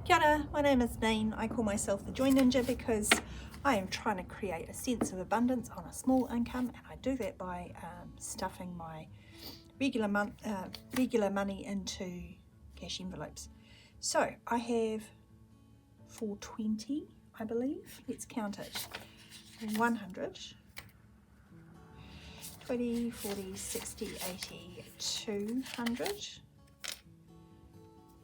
Kia ora, my name is Neen. I call myself the Joy Ninja because I am trying to create a sense of abundance on a small income, and I do that by stuffing my regular money into cash envelopes. So I have 420, I believe. Let's count it. 100, 20, 40, 60, 80, 200.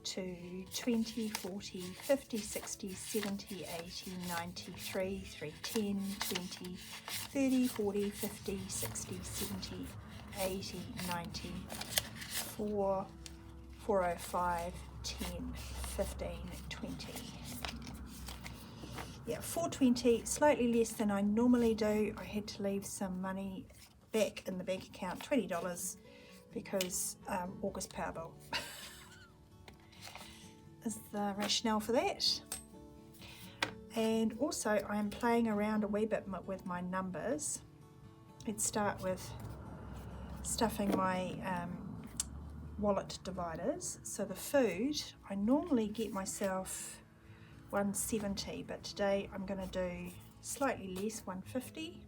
To 20, 40, 50, 60, 70, 80, 90, 3, 10, 20, 30, 40, 50, 60, 70, 80, 90, 4, 405, 10, 15, 20. Yeah, 420, slightly less than I normally do. I had to leave some money back in the bank account, $20, because August power bill. Is the rationale for that. And also I am playing around a wee bit with my numbers. Let's start with stuffing my wallet dividers. So the food, I normally get myself 170, but today I'm going to do slightly less, 150.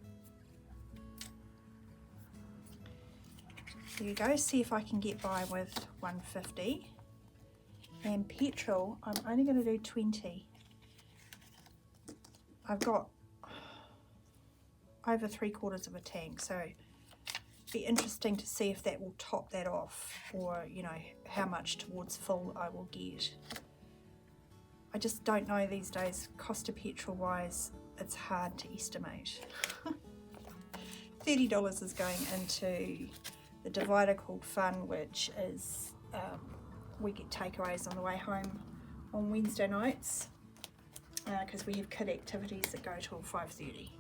There you go, see if I can get by with 150. And petrol, I'm only going to do 20. I've got over 3/4 of a tank, so it'd be interesting to see if that will top that off, or you know, how much towards full I will get. I just don't know these days, cost of petrol wise, it's hard to estimate. $30 is going into the divider called Fun, which is we get takeaways on the way home on Wednesday nights because we have kid activities that go till 5:30.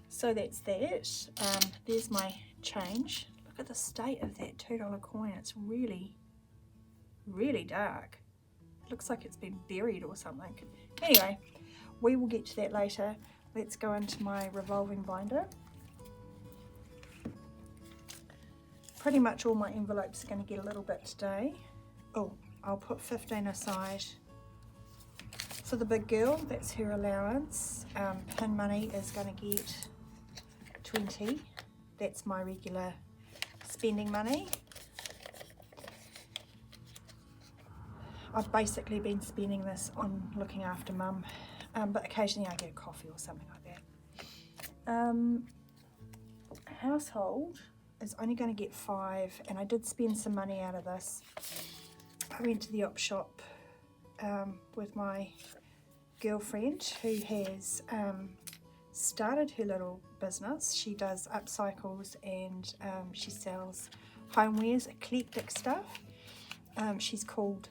So that's that. There's my change. Look at the state of that $2 coin. It's really, really dark. It looks like it's been buried or something. Anyway, we will get to that later. Let's go into my revolving binder. Pretty much all my envelopes are going to get a little bit today. Oh, I'll put 15 aside for the big girl. That's her allowance. Pin money is going to get 20. That's my regular spending money. I've basically been spending this on looking after mum, but occasionally I get a coffee or something like that. Household is only going to get 5, and I did spend some money out of this. I went to the op shop with my girlfriend who has started her little business. She does upcycles and she sells homewares, eclectic stuff. She's called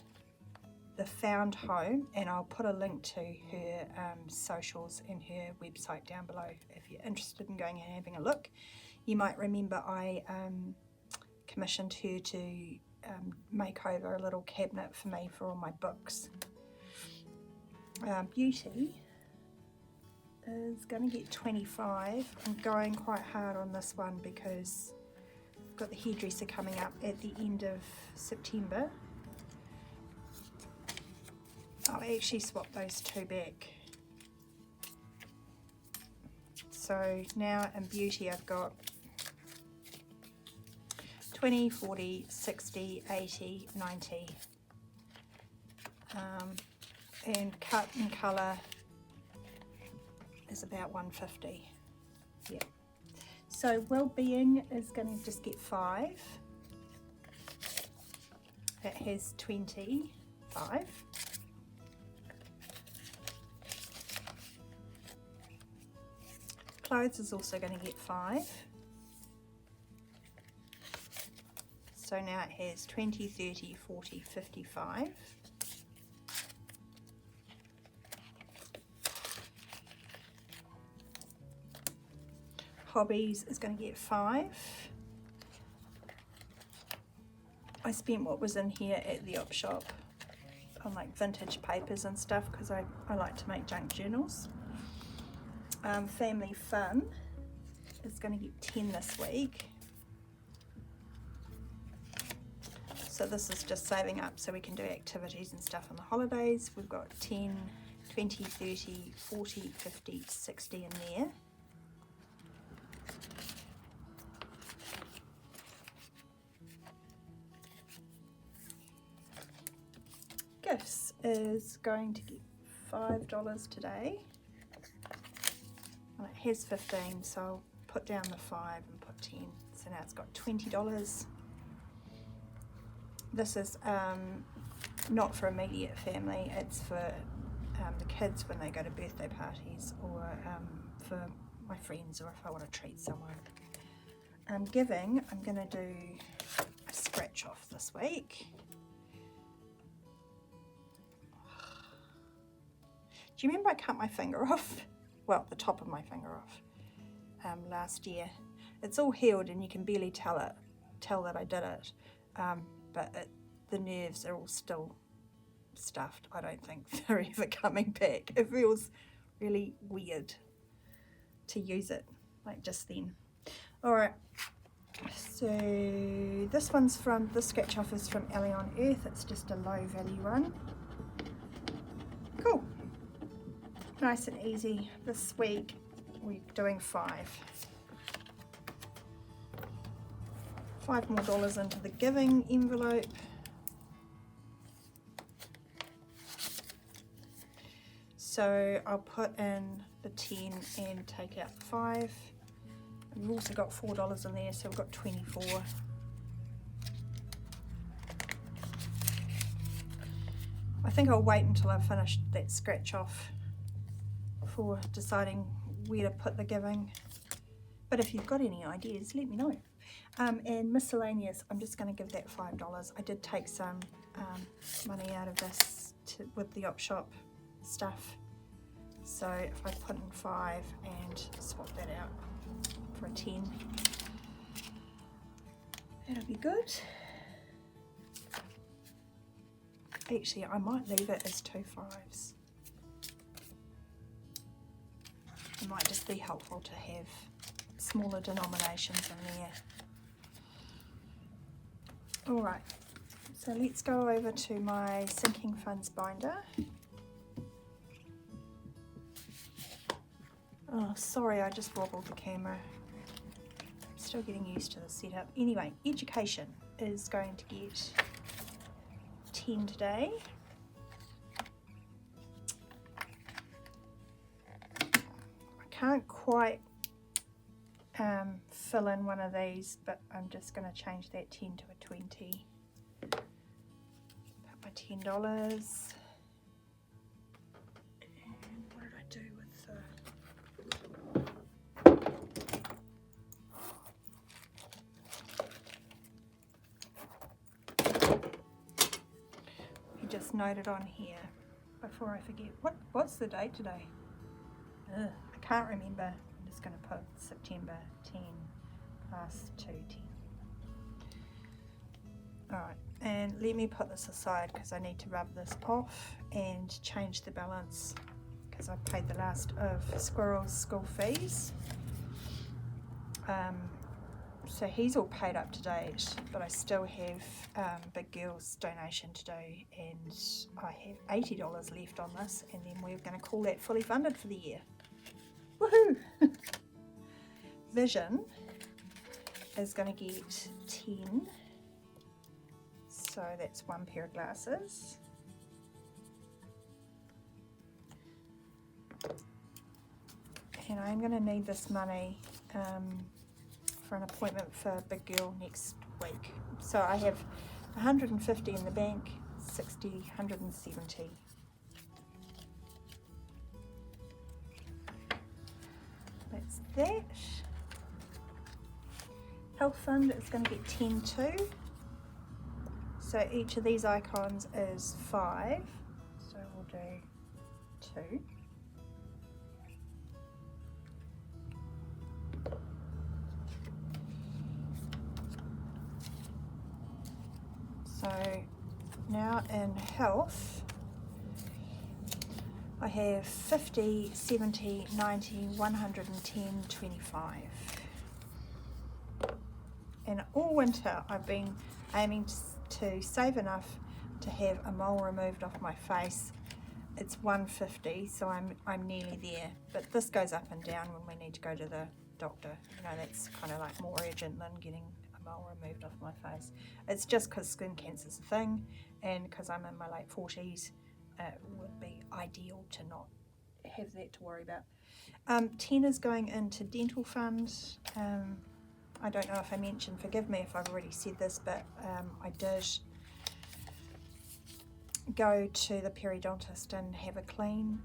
The Found Home, and I'll put a link to her socials and her website down below if you're interested in going and having a look. You might remember I commissioned her to make over a little cabinet for me for all my books. Beauty is going to get 25. I'm going quite hard on this one because I've got the hairdresser coming up at the end of September. I'll actually swap those two back. So now in beauty I've got 20, 40, 60, 80, 90. And cut and colour is about 150. Yeah. So well-being is going to just get 5. That has 25. Clothes is also going to get 5. So now it has 20, 30, 40, 55. Hobbies is going to get 5. I spent what was in here at the op shop on like vintage papers and stuff because I like to make junk journals. Family fun is going to get 10 this week. So this is just saving up so we can do activities and stuff on the holidays. We've got 10, 20, 30, 40, 50, 60 in there. Gifts is going to get $5 today. Well, it has 15, so I'll put down the 5 and put 10. So now it's got $20. This is not for immediate family, it's for the kids when they go to birthday parties, or for my friends, or if I want to treat someone. Giving, I'm going to do a scratch off this week. Do you remember I cut my finger off? Well, the top of my finger off last year. It's all healed and you can barely tell that I did it. But the nerves are all still stuffed. I don't think they're ever coming back. It feels really weird to use it like just then. Alright, so this scratch off is from Ellie on Earth. It's just a low value one. Cool. Nice and easy. This week we're doing 5. $5 more into the giving envelope. So I'll put in the 10 and take out the 5. We've also got $4 in there, so we've got 24. I think I'll wait until I've finished that scratch off for deciding where to put the giving. But if you've got any ideas, let me know. And miscellaneous, I'm just going to give that $5. I did take some money out of this with the op shop stuff. So if I put in 5 and swap that out for a 10, that'll be good. Actually, I might leave it as 2 5s. It might just be helpful to have smaller denominations in there. Alright, so let's go over to my sinking funds binder. Oh, sorry, I just wobbled the camera. I'm still getting used to the setup. Anyway, education is going to get 10 today. I can't quite fill in one of these, but I'm just going to change that 10 to a 20. Put my $10. And what did I do with the... You just note it on here before I forget. What's the date today? I can't remember. I'm just going to put September 10 plus 210. Alright, and let me put this aside because I need to rub this off and change the balance because I've paid the last of Squirrel's school fees. So he's all paid up to date, but I still have Big Girl's donation to do, and I have $80 left on this, and then we're going to call that fully funded for the year. Woohoo! Vision is going to get 10, so that's 1 pair of glasses. And I'm going to need this money for an appointment for Big Girl next week. So I have 150 in the bank, 60, 170. That's that. Health fund is going to get 10 too. So each of these icons is 5. So we'll do 2. So now in health, I have 50, 70, 90, 110, 25. And all winter I've been aiming to save enough to have a mole removed off my face. It's $150, so I'm nearly there, but this goes up and down when we need to go to the doctor. You know, that's kind of like more urgent than getting a mole removed off my face. It's just because skin cancer is a thing, and because I'm in my late 40s, it would be ideal to not have that to worry about. Tena's going into dental fund. I don't know if I mentioned, forgive me if I've already said this, but I did go to the periodontist and have a clean.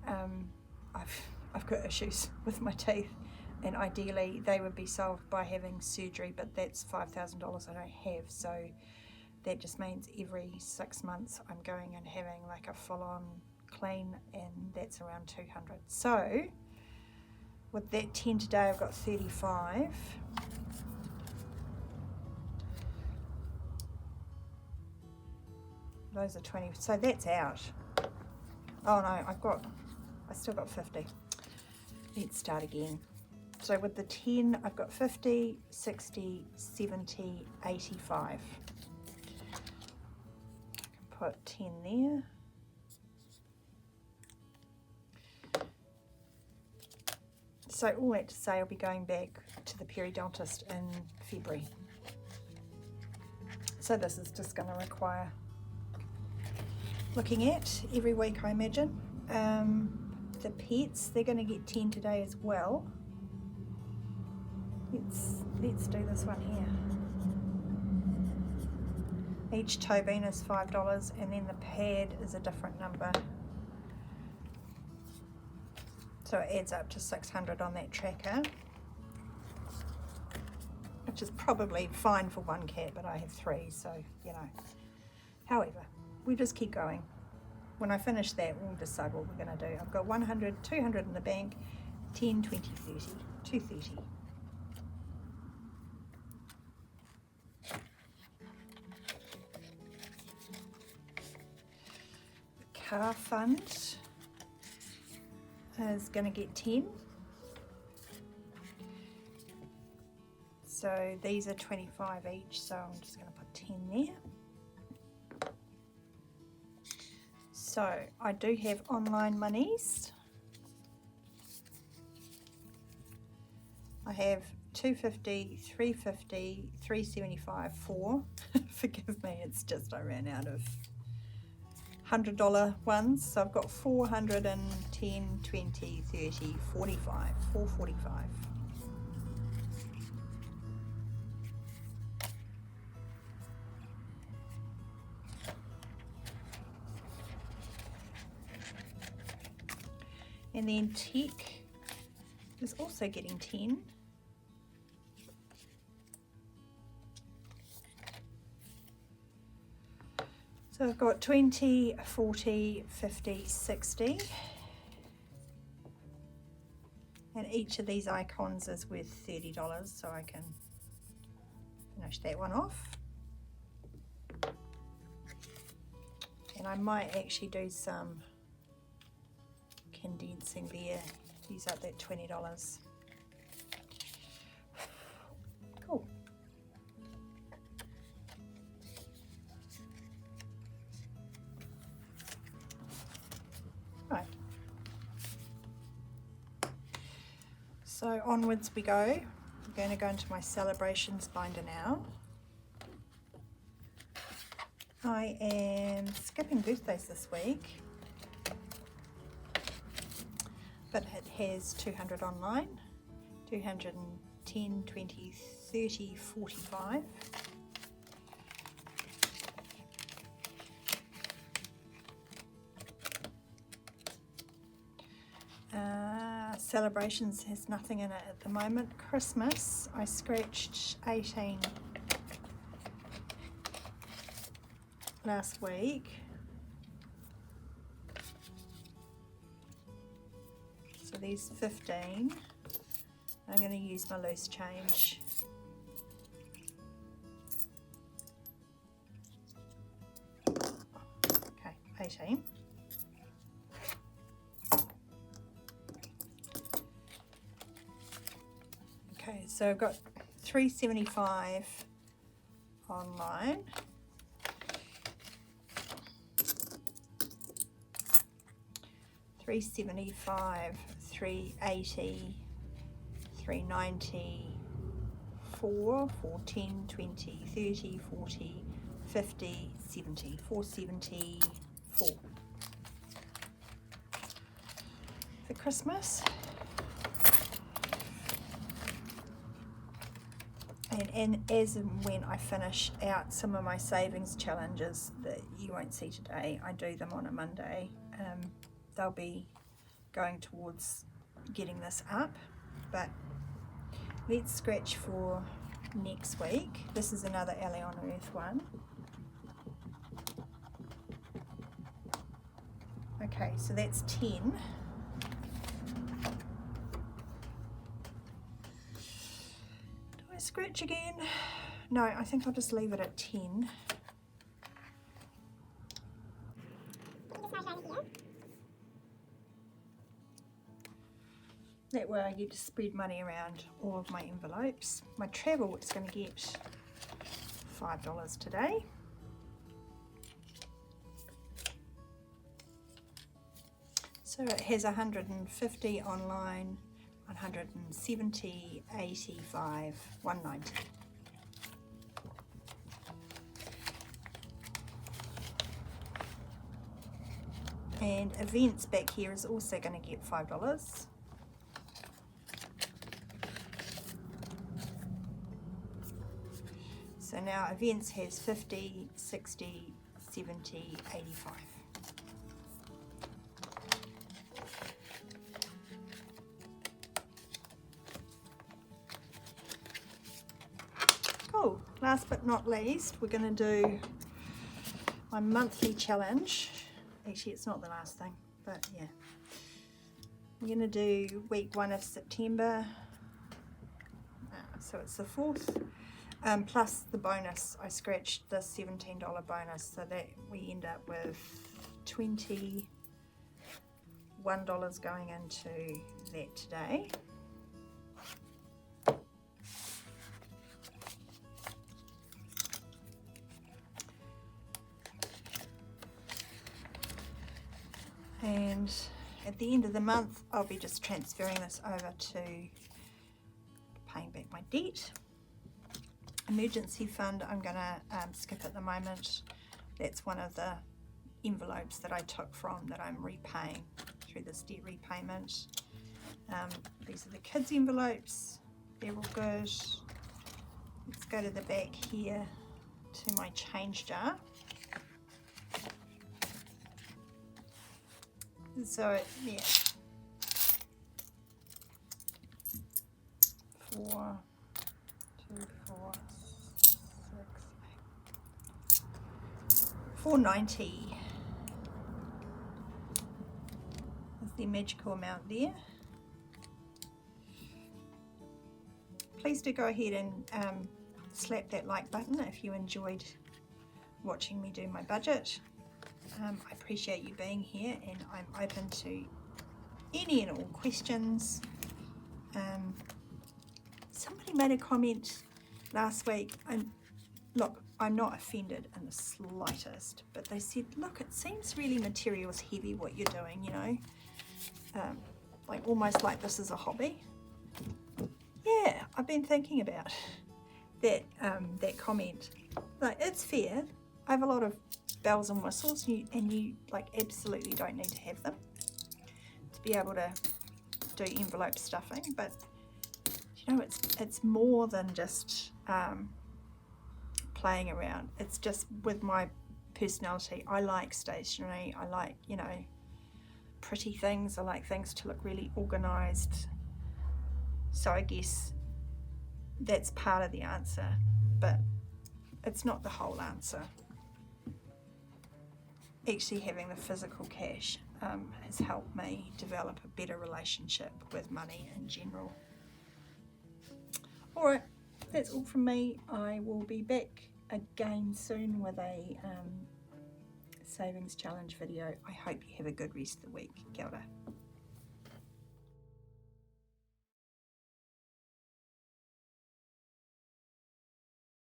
I've got issues with my teeth, and ideally they would be solved by having surgery, but that's $5,000 I don't have, so that just means every 6 months I'm going and having like a full-on clean, and that's around $200. So with that 10 today, I've got 35. Those are 20, so that's out. Oh no, I still got 50. Let's start again. So with the 10, I've got 50, 60, 70, 85. I can put 10 there. So all that to say, I'll be going back to the periodontist in February. So this is just going to require looking at every week, I imagine. The pets, they're going to get 10 today as well. Let's do this one here. Each toe bean is $5, and then the pad is a different number. So it adds up to 600 on that tracker, which is probably fine for one cat, but I have 3, so you know. However, we just keep going. When I finish that, we'll decide what we're going to do. I've got 100, 200 in the bank, 10, 20, 30, 230. The car fund is going to get 10. So these are 25 each, so I'm just going to put 10 there. So I do have online monies. I have 250, 350, 375, 4. Forgive me, it's just I ran out of $100 ones. So I've got 410, 20, 30, 45, 445. And then Tech is also getting 10. So I've got 20, 40, 50, 60. And each of these icons is worth $30, so I can finish that one off. And I might actually do some condensing there, use up that $20. Cool. Right. So onwards we go. I'm going to go into my celebrations binder now. I am skipping birthdays this week, but it has 200 online, 210, 20, 30, 45. Celebrations has nothing in it at the moment. Christmas, I scratched 18 last week. So these 15, I'm going to use my loose change. Okay, 18. Okay, so I've got 375 online. $3.75, $3.80, $3.90, $4, $4.10, $20, $30, $40, $50, $70, $4.74 for Christmas. And as and when I finish out some of my savings challenges that you won't see today, I do them on a Monday. They'll be going towards getting this up, but let's scratch for next week. This is another Alley on Earth one. Okay, so that's 10. Do I scratch again? No, I think I'll just leave it at 10. That way I get to spread money around all of my envelopes. My travel is going to get $5 today. So it has 150 online, 170, 85, 190. And events back here is also going to get $5. So now events has 50, 60, 70, 85. Cool. Last but not least, we're going to do my monthly challenge. Actually, it's not the last thing, but yeah. I'm going to do week 1 of September. So it's the 4th. Plus the bonus. I scratched the $17 bonus, so that we end up with $21 going into that today. And at the end of the month, I'll be just transferring this over to paying back my debt. Emergency fund, I'm going to skip at the moment. That's one of the envelopes that I took from that I'm repaying through this debt repayment. These are the kids' envelopes. They're all good. Let's go to the back here to my change jar. So, yeah. 4, 2, 4, 6, 8. $4.90 is the magical amount there. Please do go ahead and slap that like button if you enjoyed watching me do my budget. I appreciate you being here, and I'm open to any and all questions. Somebody made a comment last week, and look, I'm not offended in the slightest, but they said, look, it seems really materials heavy what you're doing, you know, like almost like this is a hobby. Yeah, I've been thinking about that comment. Like, it's fair. I have a lot of bells and whistles, and you like absolutely don't need to have them to be able to do envelope stuffing, but you know, it's more than just playing around. It's just with my personality. I like stationery. I like, you know, pretty things. I like things to look really organized. So I guess that's part of the answer, but it's not the whole answer. Actually having the physical cash has helped me develop a better relationship with money in general. Alright, that's all from me. I will be back again soon with a savings challenge video. I hope you have a good rest of the week. Kia ora.